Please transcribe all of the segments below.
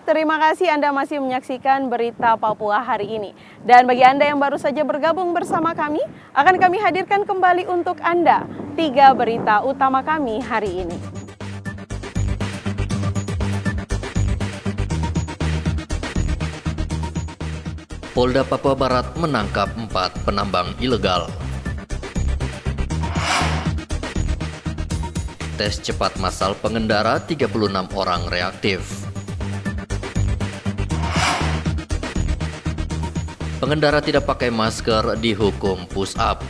terima kasih Anda masih menyaksikan Berita Papua hari ini. Dan bagi Anda yang baru saja bergabung bersama kami, akan kami hadirkan kembali untuk Anda 3 berita utama kami hari ini. Polda Papua Barat menangkap 4 penambang ilegal. Tes cepat massal pengendara 36 orang reaktif. Pengendara tidak pakai masker dihukum push up.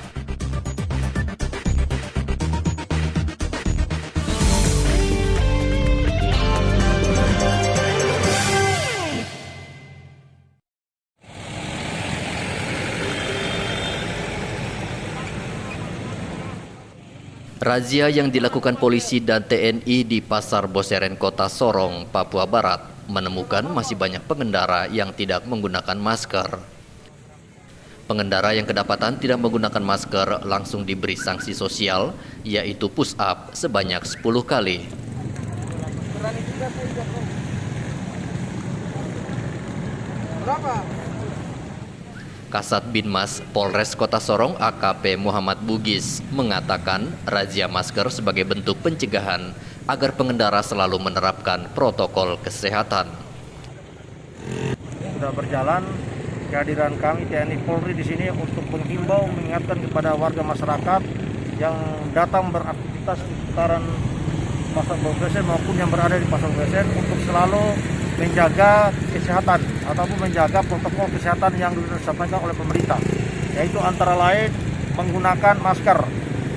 Razia yang dilakukan polisi dan TNI di Pasar Boseren, Kota Sorong, Papua Barat, menemukan masih banyak pengendara yang tidak menggunakan masker. Pengendara yang kedapatan tidak menggunakan masker langsung diberi sanksi sosial, yaitu push up sebanyak 10 kali. Kasat Binmas Polres Kota Sorong AKP Muhammad Bugis mengatakan razia masker sebagai bentuk pencegahan agar pengendara selalu menerapkan protokol kesehatan. Sudah berjalan kehadiran kami TNI Polri di sini untuk menghimbau, mengingatkan kepada warga masyarakat yang datang beraktivitas di seputaran Pasar Boseren maupun yang berada di Pasar Boseren untuk selalu menjaga kesehatan ataupun menjaga protokol kesehatan yang disampaikan oleh pemerintah, yaitu antara lain menggunakan masker,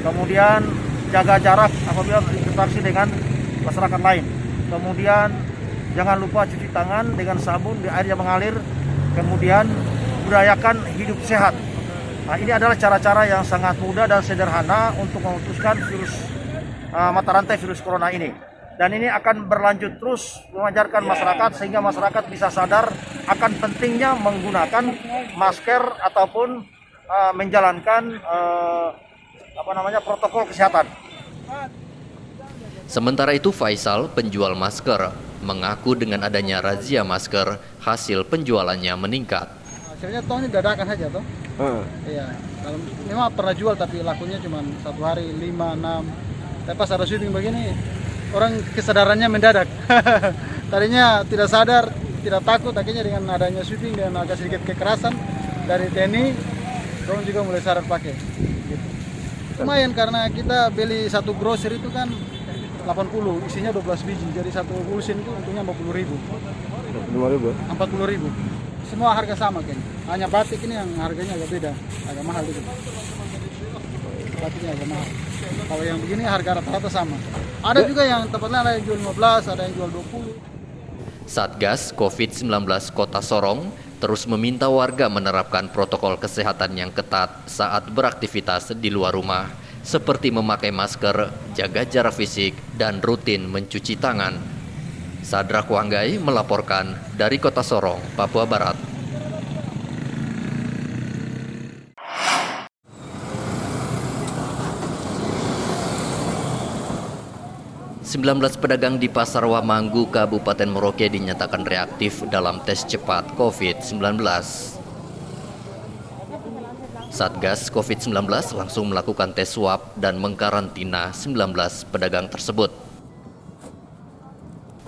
kemudian jaga jarak apabila berinteraksi dengan masyarakat lain, kemudian jangan lupa cuci tangan dengan sabun di air yang mengalir, kemudian budayakan hidup sehat. Nah, ini adalah cara-cara yang sangat mudah dan sederhana untuk memutuskan mata rantai virus corona ini. Dan ini akan berlanjut terus mengajarkan masyarakat sehingga masyarakat bisa sadar akan pentingnya menggunakan masker ataupun menjalankan protokol kesehatan. Sementara itu Faisal, penjual masker, mengaku dengan adanya razia masker, hasil penjualannya meningkat. Hasilnya toh ini dadakan saja toh. Iya, kalau memang pernah jual tapi lakunya cuma 1 hari 5, 6. Tapi pas ada syuting begini, orang kesadarannya mendadak. Tadinya tidak sadar, tidak takut, akhirnya dengan adanya syuting dan agak sedikit kekerasan dari TNI, orang juga mulai sadar pakai. Gitu. Lumayan karena kita beli satu grocery itu kan 80, isinya 12 biji, jadi satu bulsin itu untungnya 40.000. 40.000. Semua harga sama kan. Hanya batik ini yang harganya agak beda, agak mahal gitu. Batiknya agak mahal. Kalau yang begini harga rata-rata sama. Ada juga yang tepatnya ada yang jual 15, ada yang jual 20. Satgas COVID-19 Kota Sorong terus meminta warga menerapkan protokol kesehatan yang ketat saat beraktivitas di luar rumah, seperti memakai masker, jaga jarak fisik, dan rutin mencuci tangan. Sadrak Wanggai melaporkan dari Kota Sorong, Papua Barat. 19 pedagang di Pasar Wamanggu, Kabupaten Merauke dinyatakan reaktif dalam tes cepat COVID-19. Satgas COVID-19 langsung melakukan tes swab dan mengkarantina 19 pedagang tersebut.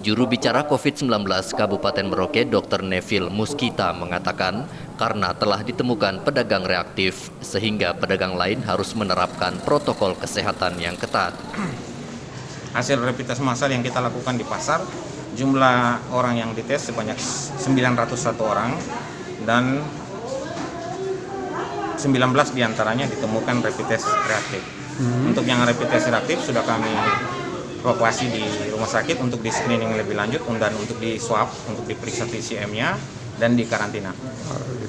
Juru bicara COVID-19 Kabupaten Merauke, Dr. Neville Muskita mengatakan karena telah ditemukan pedagang reaktif sehingga pedagang lain harus menerapkan protokol kesehatan yang ketat. Hasil rapid test massal yang kita lakukan di pasar, jumlah orang yang dites sebanyak 901 orang dan 19 diantaranya ditemukan rapid test reaktif. Untuk yang rapid test reaktif sudah kami evakuasi di rumah sakit untuk di screening lebih lanjut dan untuk di swab, untuk diperiksa TCM-nya dan di karantina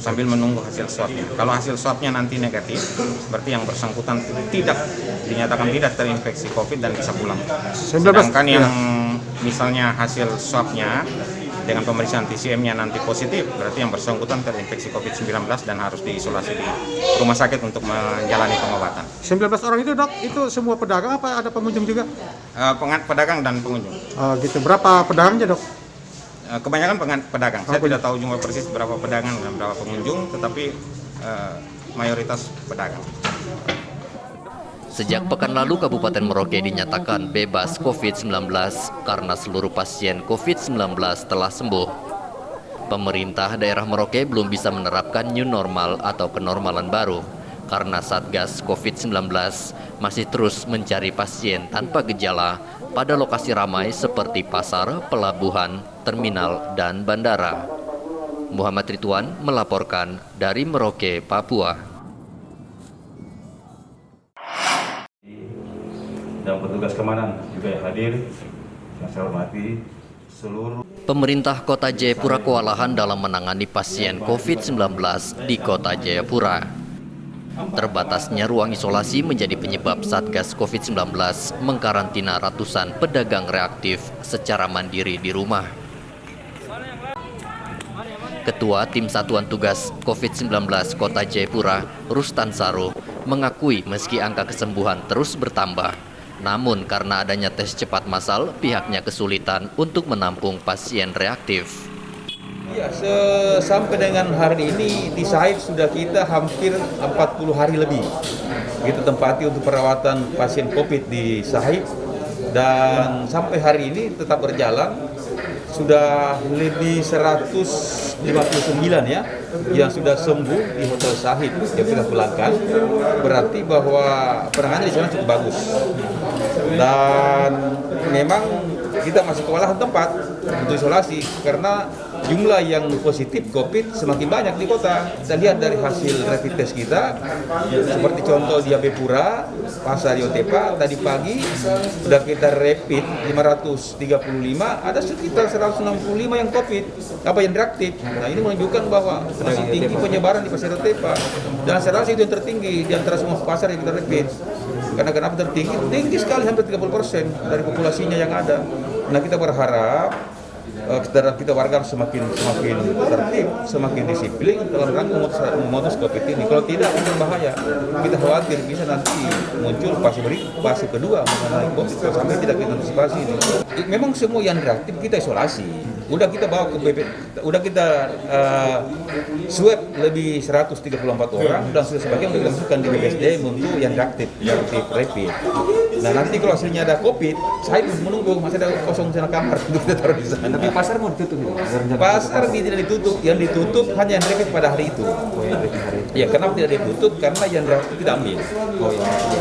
sambil menunggu hasil swabnya. Kalau hasil swabnya nanti negatif, berarti yang bersangkutan dinyatakan tidak terinfeksi COVID dan bisa pulang. Sedangkan yang misalnya hasil swabnya dengan pemeriksaan TCM-nya nanti positif, berarti yang bersangkutan terinfeksi COVID-19 dan harus diisolasi di rumah sakit untuk menjalani pengobatan. 19 orang itu dok, itu semua pedagang apa ada pengunjung juga? Pedagang dan pengunjung. Gitu. Berapa pedagangnya dok? Kebanyakan pedagang. Saya tidak tahu jumlah persis berapa pedagang dan berapa pengunjung, tetapi mayoritas pedagang. Sejak pekan lalu, Kabupaten Merauke dinyatakan bebas COVID-19 karena seluruh pasien COVID-19 telah sembuh. Pemerintah daerah Merauke belum bisa menerapkan new normal atau kenormalan baru karena Satgas COVID-19 masih terus mencari pasien tanpa gejala pada lokasi ramai seperti pasar, pelabuhan, terminal, dan bandara. Muhammad Ridwan melaporkan dari Merauke, Papua. Dan petugas keamanan juga yang hadir, yang saya hormati seluruh. Pemerintah Kota Jayapura kewalahan dalam menangani pasien COVID-19 di Kota Jayapura. Terbatasnya ruang isolasi menjadi penyebab Satgas COVID-19 mengkarantina ratusan pedagang reaktif secara mandiri di rumah. Ketua Tim Satuan Tugas COVID-19 Kota Jayapura, Rustan Saru, mengakui meski angka kesembuhan terus bertambah, namun karena adanya tes cepat massal, pihaknya kesulitan untuk menampung pasien reaktif. Ya, sampai dengan hari ini di Sahid sudah kita hampir 40 hari lebih. Kita tempati untuk perawatan pasien COVID di Sahid, dan sampai hari ini tetap berjalan. Sudah lebih 159 ya yang sudah sembuh di Hotel Sahid yang kita pulangkan. Berarti bahwa penanganan di sana cukup bagus. Dan memang kita masih kewalahan tempat untuk isolasi karena jumlah yang positif COVID semakin banyak di kota. Kita lihat dari hasil rapid test kita, seperti contoh di Jayapura, Pasar Yotepa, tadi pagi sudah kita rapid 535, ada sekitar 165 yang COVID, yang reaktif. Nah, ini menunjukkan bahwa masih tinggi penyebaran di Pasar Yotepa. Dan saya rasa itu yang tertinggi di antara semua pasar yang kita rapid. Karena kenapa tertinggi? Tinggi sekali, hampir 30% dari populasinya yang ada. Nah, kita berharap kita warga semakin tertib, semakin disiplin dalam rangka memutus COVID ini. Kalau tidak, akan berbahaya. Kita khawatir bisa nanti muncul fase kedua mengenai COVID sampai tidak kita antisipasi ini. Memang semua yang reaktif kita isolasi. Udah kita bawa ke swab lebih 134 orang dan sudah sebagian kita masukkan di BPSDM untuk yang reaktif rapid. Nah, nanti kalau hasilnya ada COVID, saya menunggu masih ada kosong sana kamar untuk kita taruh di sana. Tapi pasar mau ditutup? Pasar tidak ditutup, yang ditutup hanya yang reaktif pada hari itu. Ya, kenapa tidak ditutup? Karena yang reaktif tidak ambil.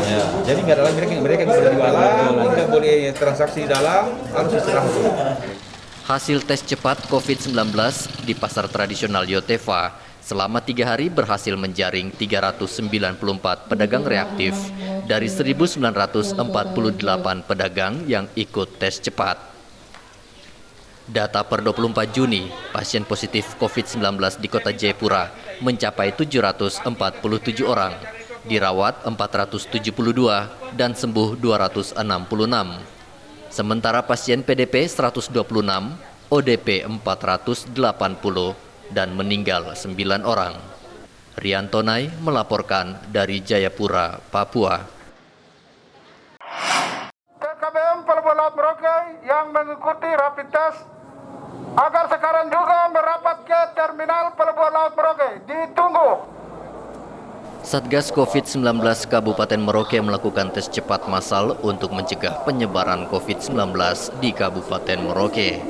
Ya, jadi nggak ada lagi mereka yang boleh jualan, nggak boleh transaksi di dalam, harus istirahat. Hasil tes cepat COVID-19 di pasar tradisional Yotefa selama 3 hari berhasil menjaring 394 pedagang reaktif dari 1.948 pedagang yang ikut tes cepat. Data per 24 Juni, pasien positif COVID-19 di Kota Jayapura mencapai 747 orang, dirawat 472 dan sembuh 266. Sementara pasien PDP 126, ODP 480, dan meninggal 9 orang. Riantonai melaporkan dari Jayapura, Papua. TKBM Pelabuhan Laut Merauke yang mengikuti rapid test agar sekarang juga merapat ke terminal Pelabuhan Laut Merauke. Ditunggu. Satgas COVID-19 Kabupaten Merauke melakukan tes cepat massal untuk mencegah penyebaran COVID-19 di Kabupaten Merauke.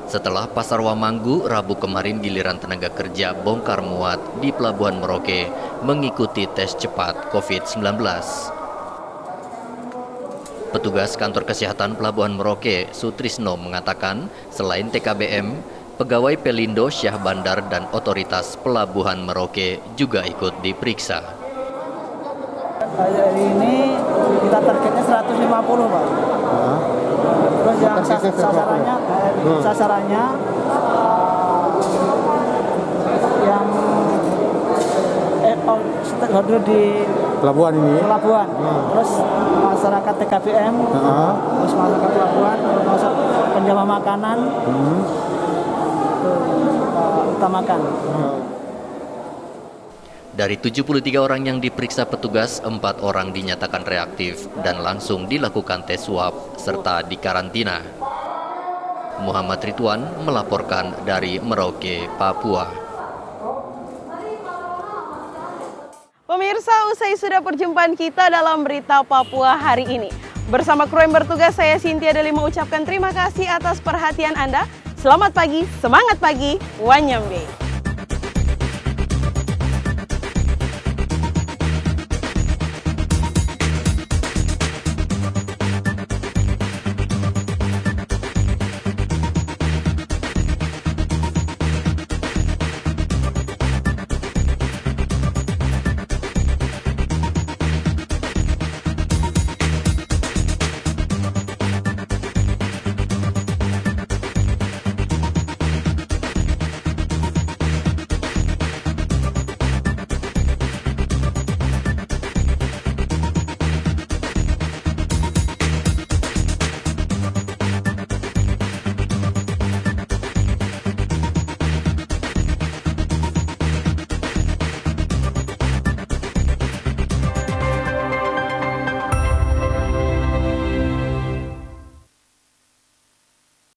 Setelah Pasar Wamanggu, Rabu kemarin giliran tenaga kerja bongkar muat di Pelabuhan Merauke mengikuti tes cepat COVID-19. Petugas Kantor Kesehatan Pelabuhan Merauke, Sutrisno, mengatakan selain TKBM, pegawai Pelindo, Syah Bandar, dan otoritas Pelabuhan Merauke juga ikut diperiksa. Hari ini kita targetnya 150, Pak. Terus yang sasarannya yang order di Pelabuhan ini. Pelabuhan. Terus masyarakat TKBM, terus masyarakat pelabuhan, penjama makanan. Utamakan. Dari 73 orang yang diperiksa petugas, 4 orang dinyatakan reaktif dan langsung dilakukan tes swab serta dikarantina. Muhammad Ridwan melaporkan dari Merauke, Papua. Pemirsa, usai sudah perjumpaan kita dalam Berita Papua hari ini. Bersama kru yang bertugas, saya Cynthia Deli mengucapkan terima kasih atas perhatian Anda. Selamat pagi, semangat pagi, Wanyambe.